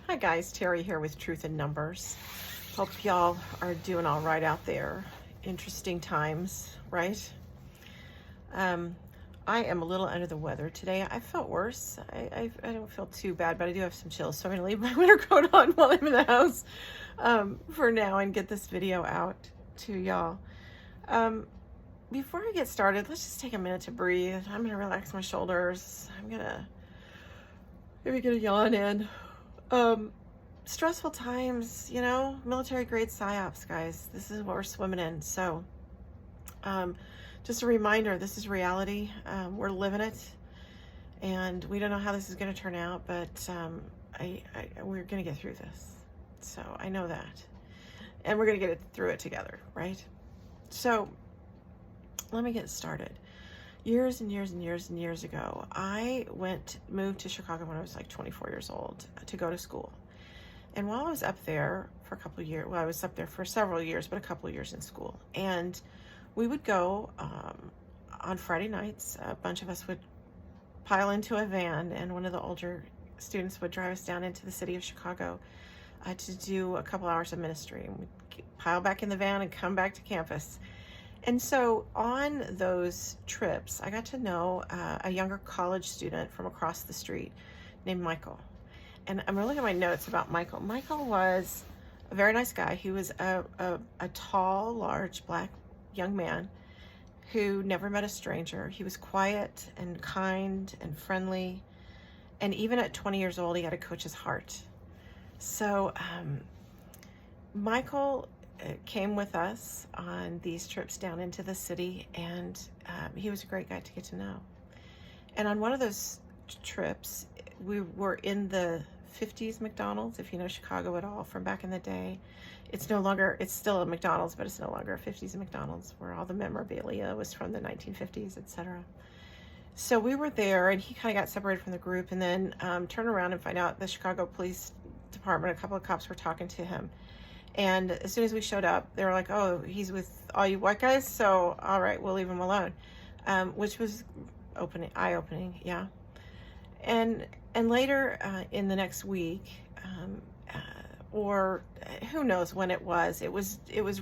Hi guys, Terry here with Truth in Numbers. Hope y'all are doing all right out there. Interesting times, right? Um, I am a little under the weather today. I felt worse. I don't feel too bad, but I do have some chills, so I'm gonna leave my winter coat on while I'm in the house for now and get this video out to y'all. Before I get started, let's just take a minute to breathe. I'm gonna relax my shoulders. I'm gonna maybe get a yawn in. Stressful times, military grade psyops, guys. This is what we're swimming in. So, just a reminder, this is reality. We're living it, and we don't know how this is going to turn out, but we're going to get through this. So I know that, and we're going to get through it together, right? So let me get started. Years and years and years and years ago, I moved to Chicago when I was like 24 years old to go to school. And while I was up there for a couple of years, well, I was up there for several years, but a couple of years in school. And we would go on Friday nights. A bunch of us would pile into a van, and one of the older students would drive us down into the city of Chicago to do a couple hours of ministry. And we'd pile back in the van and come back to campus. And so on those trips, I got to know a younger college student from across the street named Michael. And I'm looking at my notes about Michael. Michael was a very nice guy. He was a tall, large, black young man who never met a stranger. He was quiet and kind and friendly. And even at 20 years old, he had a coach's heart. So Michael came with us on these trips down into the city, and he was a great guy to get to know. And on one of those trips, we were in the 50s McDonald's, if you know Chicago at all from back in the day. It's still a McDonald's, but it's no longer a 50s McDonald's, where all the memorabilia was from the 1950s, etc. So we were there, and he kind of got separated from the group, and then turned around and find out the Chicago Police Department, a couple of cops were talking to him. And as soon as we showed up, they were like, "Oh, he's with all you white guys, so all right, we'll leave him alone," which was eye-opening, yeah. And later in the next week, or who knows when it was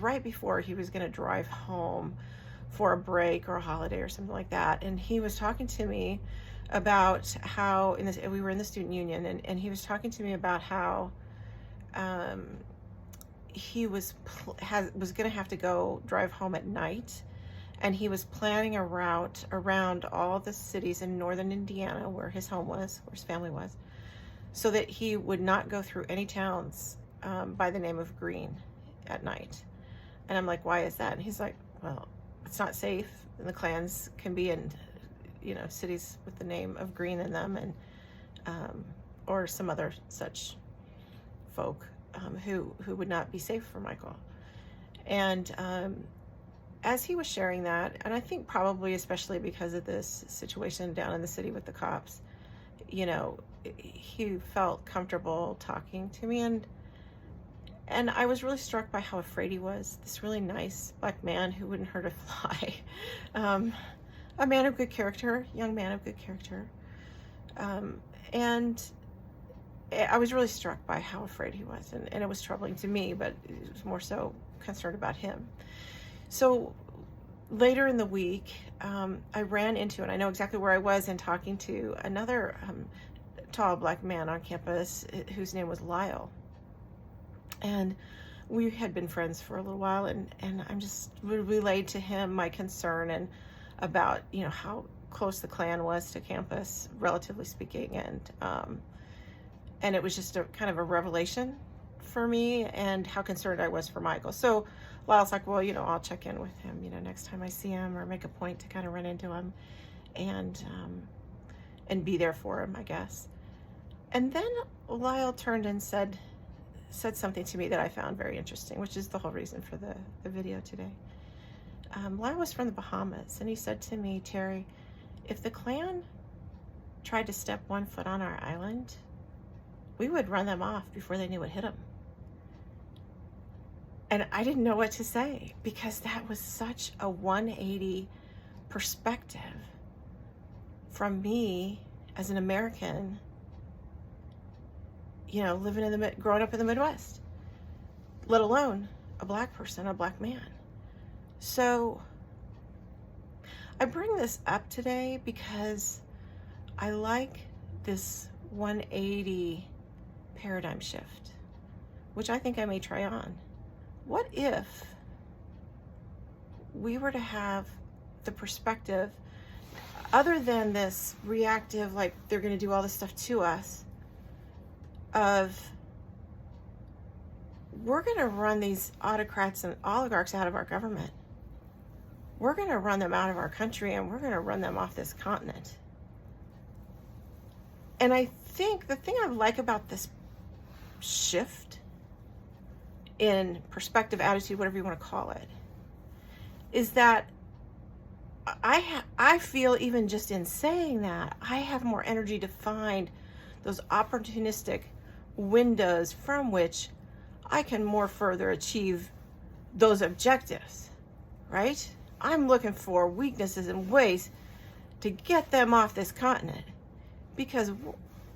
right before he was going to drive home for a break or a holiday or something like that. And he was talking to me about how we were in the student union, and he was talking to me about how he was going to have to go drive home at night. And he was planning a route around all the cities in northern Indiana where his home was, where his family was, so that he would not go through any towns by the name of Green at night. And I'm like, "Why is that?" And he's like, "Well, it's not safe. And the clans can be in, cities with the name of Green in them, and or some other such folk who would not be safe for Michael." And as he was sharing that, and I think probably especially because of this situation down in the city with the cops, he felt comfortable talking to me, and I was really struck by how afraid he was. This really nice black man who wouldn't hurt a fly, a man of good character, young man of good character, and I was really struck by how afraid he was, and it was troubling to me, but it was more so concerned about him. So later in the week, I ran into, and I know exactly where I was, and talking to another tall black man on campus whose name was Lyle. And we had been friends for a little while, and I'm just relayed to him my concern and about, how close the Klan was to campus, relatively speaking, and it was just a kind of a revelation for me, and how concerned I was for Michael. So Lyle's like, "Well, I'll check in with him, next time I see him, or make a point to kind of run into him and be there for him, I guess." And then Lyle turned and said something to me that I found very interesting, which is the whole reason for the video today. Lyle was from the Bahamas, and he said to me, "Terry, if the Klan tried to step one foot on our island, we would run them off before they knew what hit them." And I didn't know what to say, because that was such a 180 perspective from me as an American, living growing up in the Midwest, let alone a black person, a black man. So I bring this up today because I like this 180 paradigm shift, which I think I may try on. What if we were to have the perspective, other than this reactive, like they're going to do all this stuff to us, of we're going to run these autocrats and oligarchs out of our government. We're going to run them out of our country, and we're going to run them off this continent. And I think the thing I like about this shift in perspective, attitude, whatever you want to call it, is that I feel, even just in saying that, I have more energy to find those opportunistic windows from which I can more further achieve those objectives, right? I'm looking for weaknesses and ways to get them off this continent, because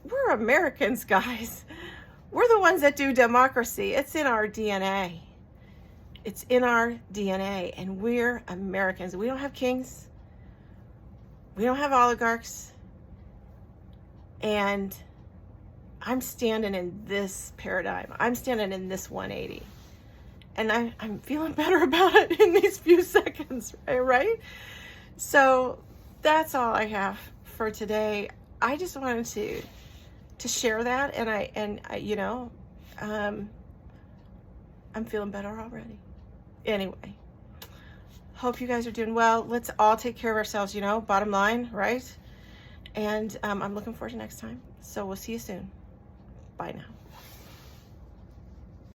we're Americans, guys. We're the ones that do democracy. It's in our DNA. It's in our DNA, and we're Americans. We don't have kings. We don't have oligarchs. And I'm standing in this paradigm. I'm standing in this 180. And I'm feeling better about it in these few seconds, right? So that's all I have for today. I just wanted to share that, and I'm feeling better already. Anyway, hope you guys are doing well. Let's all take care of ourselves, bottom line, right? And I'm looking forward to next time. So we'll see you soon. Bye now.